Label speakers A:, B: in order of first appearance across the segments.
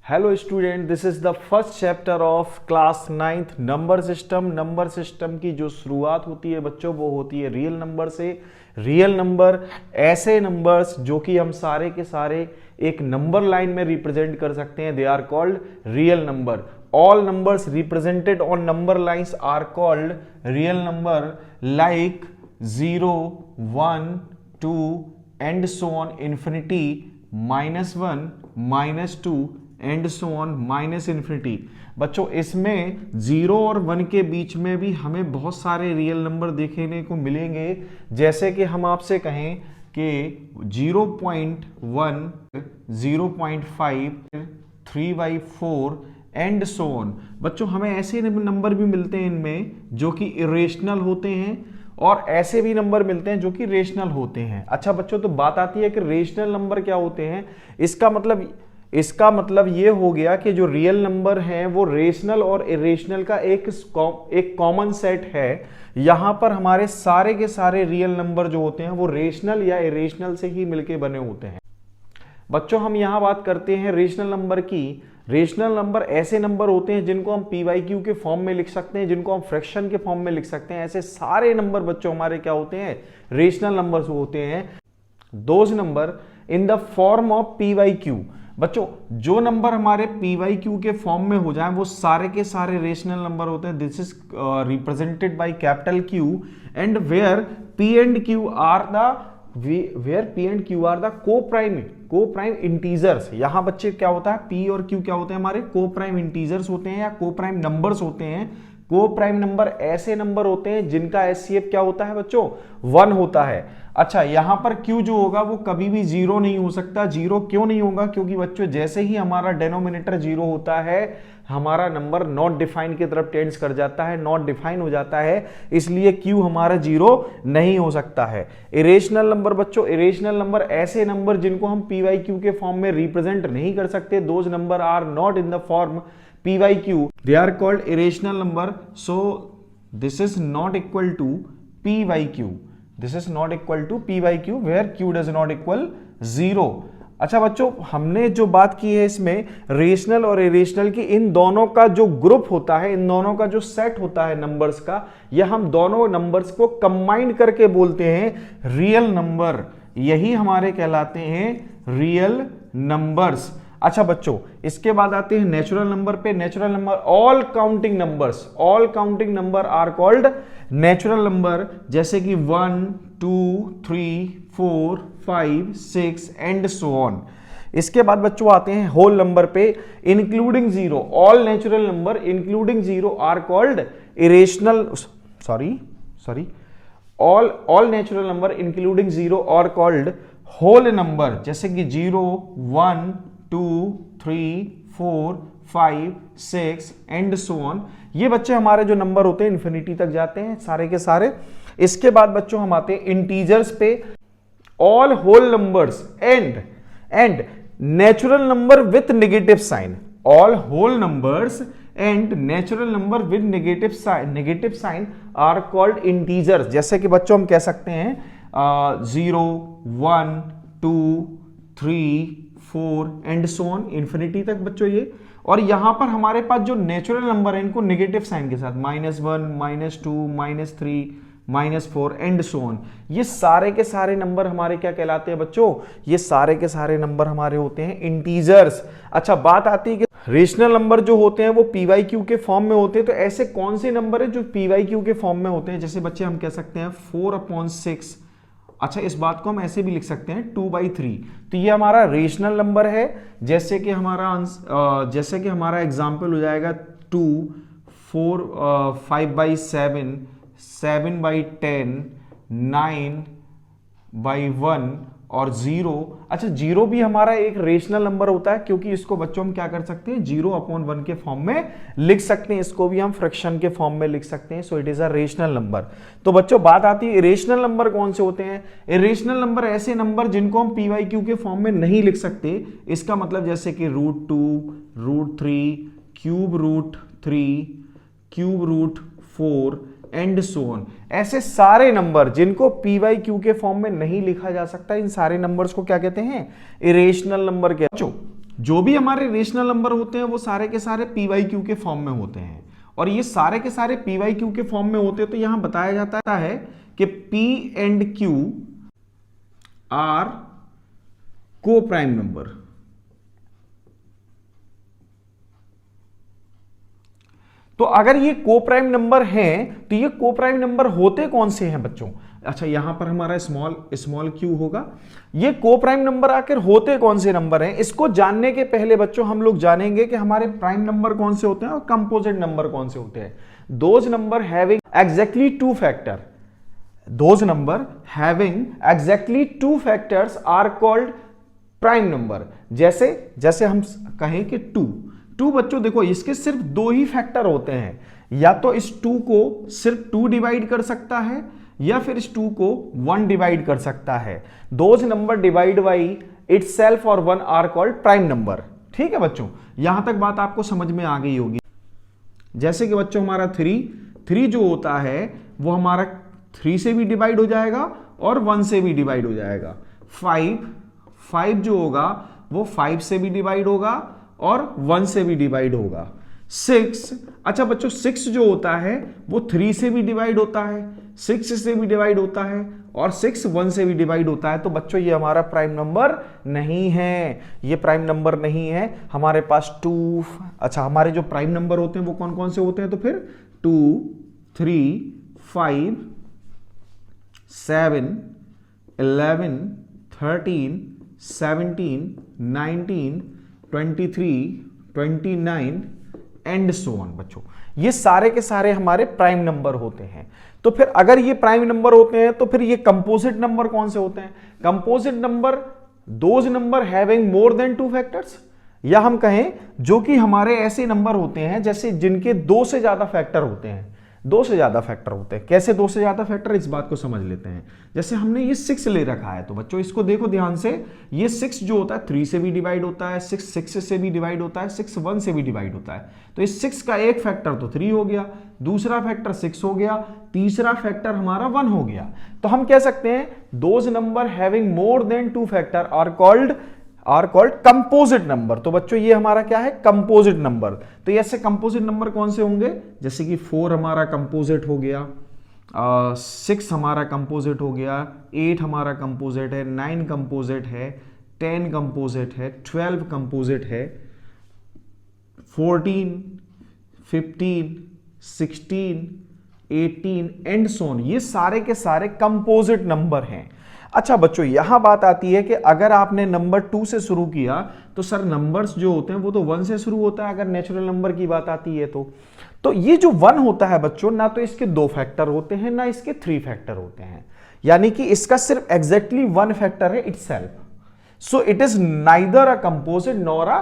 A: Hello student, this is the first chapter of class 9th number system. Number system की जो शुरुआत होती है बच्चों वो होती है रियल नंबर से। रियल नंबर ऐसे नंबर्स जो कि हम सारे के सारे एक नंबर लाइन में रिप्रेजेंट कर सकते हैं, they are called real number. All numbers represented on number lines are called real number, like 0, 1, 2 and so on infinity, -1, -2 and so on minus infinity. बच्चों इसमें 0 और 1 के बीच में भी हमें बहुत सारे रियल नंबर देखने को मिलेंगे। जैसे कि हम आपसे कहें कि 0.1, 0.5, 3/4 एंड सो ऑन। बच्चों हमें ऐसे नंबर भी मिलते हैं इनमें जो कि इरेशनल होते हैं और ऐसे भी नंबर मिलते हैं जो कि रेशनल होते हैं। अच्छा बच्चों, तो बात आती है कि रेशनल नंबर क्या होते हैं। इसका मतलब ये हो गया कि जो रियल नंबर हैं वो रेशनल और इरेशनल का एक कॉमन सेट है। यहां पर हमारे सारे के सारे रियल नंबर जो होते हैं वो रेशनल या इरेशनल से ही मिलके बने होते हैं। बच्चों हम यहां बात करते हैं रेशनल नंबर की। रेशनल नंबर ऐसे नंबर होते हैं जिनको हम PYQ के फॉर्म में लिख सकते हैं, जिनको हम फ्रैक्शन के फॉर्म में लिख सकते हैं। ऐसे सारे नंबर बच्चों हमारे क्या होते हैं, रेशनल नंबर्स होते हैं। Those number in the form of PYQ। बच्चों जो नंबर हमारे PYQ के फॉर्म में हो जाए वो सारे के सारे रेशनल नंबर होते हैं। This is represented by capital Q and where P and Q are the coprime integers. यहां बच्चे क्या होता है, P और Q क्या होते हैं, हमारे को-प्राइम इंटीजर्स होते हैं या को-प्राइम नंबर्स होते हैं। को-प्राइम नंबर ऐसे नंबर होते हैं जिनका HCF क्या होता है बच्चों, 1 होता है। अच्छा यहां पर Q जो होगा वो कभी भी 0 नहीं हो सकता। 0 क्यों नहीं होगा, क्योंकि बच्चों जैसे ही हमारा डेनोमिनेटर 0 होता है हमारा नंबर नॉट डिफाइन की तरफ टेंड्स कर जाता है, नॉट डिफाइन हो जाता है, इसलिए Q हमारा 0 नहीं हो सकता है। इरेशनल नंबर बच्चों, इरेशनल नंबर ऐसे नंबर जिनको हम PYQ के फॉर्म में रिप्रेजेंट नहीं कर सकते। Those number are not in the form PYQ, they are called irrational number. So this is not equal to PYQ. This is not equal to PYQ where Q does not equal 0. अच्छा बच्चों, हमने जो बात की है इसमें rational और irrational की, इन दोनों का जो ग्रुप होता है, इन दोनों का जो सेट होता है नंबर्स का, यह हम दोनों नंबर्स को कंबाइन करके बोलते हैं रियल नंबर। यही हमारे कहलाते हैं रियल नंबर्स। अच्छा बच्चों इसके बाद आते हैं नेचुरल नंबर पे। Natural number, all counting number are called natural number, जैसे कि 1, 2, 3, 4, 5, 6 एंड सो ऑन। इसके बाद बच्चों आते हैं होल नंबर पे, including 0। All natural number including 0 are called irrational, all natural number including 0 are called whole number, जैसे कि 0, 1, 2, 3, 4, 5, 6 एंड सो ऑन। ये बच्चे हमारे जो नंबर होते हैं इन्फिनिटी तक जाते हैं सारे के सारे। इसके बाद बच्चों हम आते हैं इंटीजर्स पे। All whole numbers and natural number with negative sign. All whole numbers and natural number with negative sign are called integers. जैसे कि बच्चों हम कह सकते हैं 0, 1, 2, 3, 4 एंड सो ऑन इंफिनिटी तक बच्चों ये। और यहां पर हमारे पास जो नेचुरल नंबर है इनको नेगेटिव साइन के साथ -1, -2, -3, -4 एंड सो ऑन। ये सारे के सारे नंबर हमारे क्या कहलाते हैं बच्चों, ये सारे के सारे नंबर हमारे होते हैं इंटीजर्स। अच्छा बात आती है कि रेशनल नंबर जो होते हैं वो PYQ के फॉर्म में होते हैं। तो ऐसे कौन से नंबर है जो PYQ के फॉर्म में होते हैं, जैसे बच्चे हम कह सकते हैं 4/6। अच्छा इस बात को हम ऐसे भी लिख सकते हैं 2/3। तो ये हमारा रेशनल नंबर है। जैसे कि हमारा एग्जाम्पल हो जाएगा 2, 4, 5/7, 7/10, 9/1 और 0। अच्छा 0 भी हमारा एक रेशनल नंबर होता है, क्योंकि इसको बच्चों हम क्या कर सकते हैं 0/1 के फॉर्म में लिख सकते हैं। इसको भी हम फ्रैक्शन के फॉर्म में लिख सकते हैं। So it is a rational number. तो बच्चों बात आती है इरेशनल नंबर कौन से होते हैं। इरेशनल नंबर ऐसे नंबर जिनको हम PYQ के फॉर्म में नहीं लिख सकते। इसका मतलब जैसे कि √2, √3, √3, √4 एंड सो ऑन। ऐसे सारे नंबर जिनको PYQ के फॉर्म में नहीं लिखा जा सकता, इन सारे नंबर्स को क्या कहते हैं, इरेशनल नंबर कहते हैं। जो भी हमारे रेशनल नंबर होते हैं वो सारे के सारे पी वाई क्यू के फॉर्म में होते हैं, और ये सारे के सारे पी वाई क्यू के फॉर्म में होते हैं, तो यहां बताया जाता है कि पी एंड क्यू आर को प्राइम नंबर। तो अगर ये को प्राइम नंबर हैं तो ये को प्राइम नंबर होते कौन से हैं बच्चों? अच्छा, यहां पर हमारा स्मॉल क्यू होगा। ये को प्राइम नंबर आखिर होते कौन से नंबर हैं, इसको जानने के पहले बच्चों हम लोग जानेंगे कि हमारे प्राइम नंबर कौन से होते हैं और कंपोजिट नंबर कौन से होते हैं। Those number having exactly two factor, those number having exactly two factors are called prime number. जैसे हम कहें कि टू बच्चों देखो, इसके सिर्फ दो ही फैक्टर होते हैं, या तो इस 2 को सिर्फ 2 डिवाइड कर सकता है या फिर इस 2 को 1 डिवाइड कर सकता है। Those number divide by itself और 1 आर कॉल्ड प्राइम नंबर। ठीक है बच्चों, यहां तक बात आपको समझ में आ गई होगी। जैसे कि बच्चों हमारा 3 जो होता है वो हमारा 3 से भी डिवाइड हो जाएगा और 1 से भी डिवाइड हो जाएगा। 5 जो होगा वो 5 से भी डिवाइड होगा और 1 से भी डिवाइड होगा। 6, अच्छा बच्चों 6 जो होता है वो 3 से भी डिवाइड होता है, 6 से भी डिवाइड होता है और 6 1 से भी डिवाइड होता है। तो बच्चों ये हमारा प्राइम नंबर नहीं है, ये प्राइम नंबर नहीं है। हमारे पास 2, अच्छा हमारे जो प्राइम नंबर होते हैं वो कौन कौन से होते हैं? तो फिर 2, 3, 5, 7, 11, 13, 17, 19, 23, 29 एंड सो ऑन। बच्चों ये सारे के सारे हमारे प्राइम नंबर होते हैं। तो फिर अगर ये प्राइम नंबर होते हैं तो फिर ये कंपोजिट नंबर कौन से होते हैं? Composite number those number having more than 2 factors, या हम कहें जो कि हमारे ऐसे नंबर होते हैं जैसे जिनके 2 से ज्यादा फैक्टर होते हैं। 2 से ज्यादा फैक्टर होते हैं, कैसे 2 से ज्यादा फैक्टर, इस बात को समझ लेते हैं। जैसे हमने ये 6 ले रखा है, तो बच्चों इसको देखो ध्यान से, ये 6 जो होता है 3 से भी डिवाइड होता है, 6 से भी डिवाइड होता है, 6 1 से भी डिवाइड होता है। तो इस 6 का एक फैक्टर तो 3 हो गया, दूसरा फैक्टर 6 हो गया, तीसरा फैक्टर हमारा 1 हो गया। तो हम कह सकते हैं those number having more than 2 factor are called composite number. तो बच्चों ये हमारा क्या है? Composite number. तो ऐसे कंपोजिट नंबर कौन से होंगे? जैसे कि 4 हमारा कंपोजिट हो गया, 6 हमारा कंपोजिट हो गया, 8 हमारा कंपोजिट है, 9 कंपोजिट है, 10 कंपोजिट है, 12 कंपोजिट है, 14, 15, 16, 18 एंड सो ऑन। ये सारे के सारे कंपोजिट नंबर हैं। अच्छा बच्चों यहां बात आती है कि अगर आपने नंबर 2 से शुरू किया तो सर नंबर्स जो होते हैं वो तो 1 से शुरू होता है अगर नेचुरल नंबर की बात आती है तो ये जो 1 होता है बच्चों, ना तो इसके 2 फैक्टर होते हैं ना इसके 3 फैक्टर होते हैं, यानी कि इसका सिर्फ एग्जैक्टली 1 फैक्टर है itself. So it is neither a composite nor a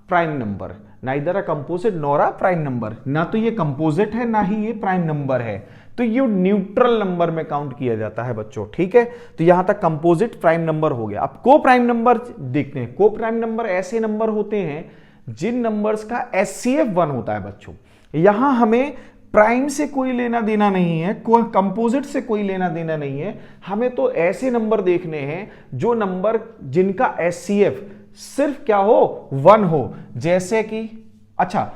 A: prime number, neither a composite nor a prime number. ना तो ये कंपोजिट है ना ही ये प्राइम नंबर है, तो ये न्यूट्रल नंबर में काउंट किया जाता है बच्चों। ठीक है, तो यहां तक कंपोजिट प्राइम नंबर हो गया। अब को प्राइम नंबर देखते हैं। को प्राइम नंबर ऐसे नंबर होते हैं जिन नंबर्स का एचसीएफ 1 होता है बच्चों। यहां हमें प्राइम से कोई लेना देना नहीं है, कंपोजिट से कोई लेना देना नहीं है, हमें तो ऐसे नंबर देखने हैं जो नंबर जिनका एचसीएफ सिर्फ क्या हो? 1 हो। जैसे कि अच्छा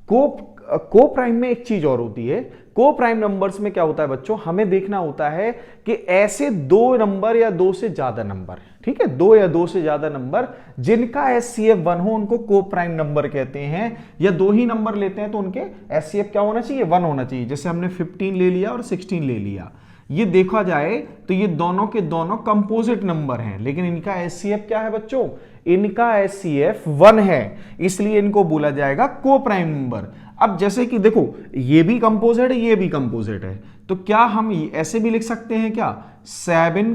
A: को प्राइम में एक चीज और होती है, को प्राइम नंबर्स में क्या होता है बच्चों, हमें देखना होता है कि ऐसे 2 नंबर या 2 से ज्यादा नंबर, ठीक है, 2 या 2 से ज्यादा नंबर जिनका एचसीएफ 1 हो उनको को प्राइम नंबर कहते हैं। या 2 ही नंबर लेते हैं तो उनके एचसीएफ क्या होना चाहिए? 1 होना चाहिए। जैसे हमने 15 ले लिया और 16 ले लिया, ये देखा जाए तो ये दोनों के दोनों कंपोजिट नंबर हैं, लेकिन इनका एचसीएफ क्या है बच्चों? इनका एचसीएफ 1 है, इसलिए इनको बोला जाएगा को प्राइम नंबर। अब जैसे कि देखो ये भी कंपोजिट है, ये भी कंपोजिट है, तो क्या हम ऐसे भी लिख सकते हैं क्या? 7,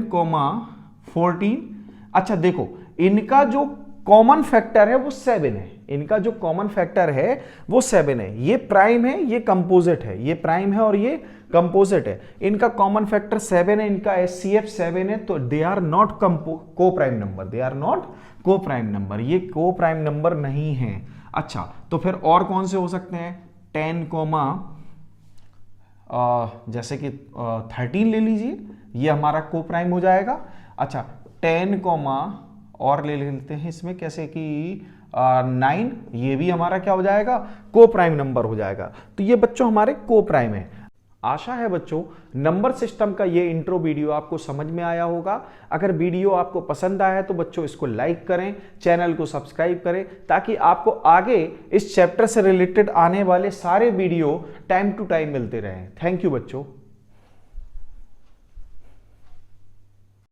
A: 14। अच्छा देखो इनका जो कॉमन फैक्टर है वो 7 है, इनका जो कॉमन फैक्टर है वो 7 है। ये प्राइम है, ये कंपोजिट है, ये प्राइम है और ये कंपोजिट है। इनका कॉमन फैक्टर 7 है, इनका एचसीएफ 7 है, तो they are not coprime number, they are not coprime number, ये को प्राइम नंबर नहीं है। अच्छा तो फिर और कौन से हो सकते हैं? 10, जैसे कि 13 ले लीजिए, ये हमारा को प्राइम हो जाएगा। अच्छा 10, और ले लेते हैं इसमें कैसे कि 9, ये भी हमारा क्या हो जाएगा, को प्राइम नंबर हो जाएगा। तो ये बच्चों हमारे को प्राइम है। आशा है बच्चों नंबर सिस्टम का ये इंट्रो वीडियो आपको समझ में आया होगा। अगर वीडियो आपको पसंद आया तो बच्चों इसको लाइक करें, चैनल को सब्सक्राइब करें, ताकि आपको आगे इस चैप्टर से रिलेटेड आने वाले सारे वीडियो टाइम टू टाइम मिलते रहें। थैंक यू बच्चों।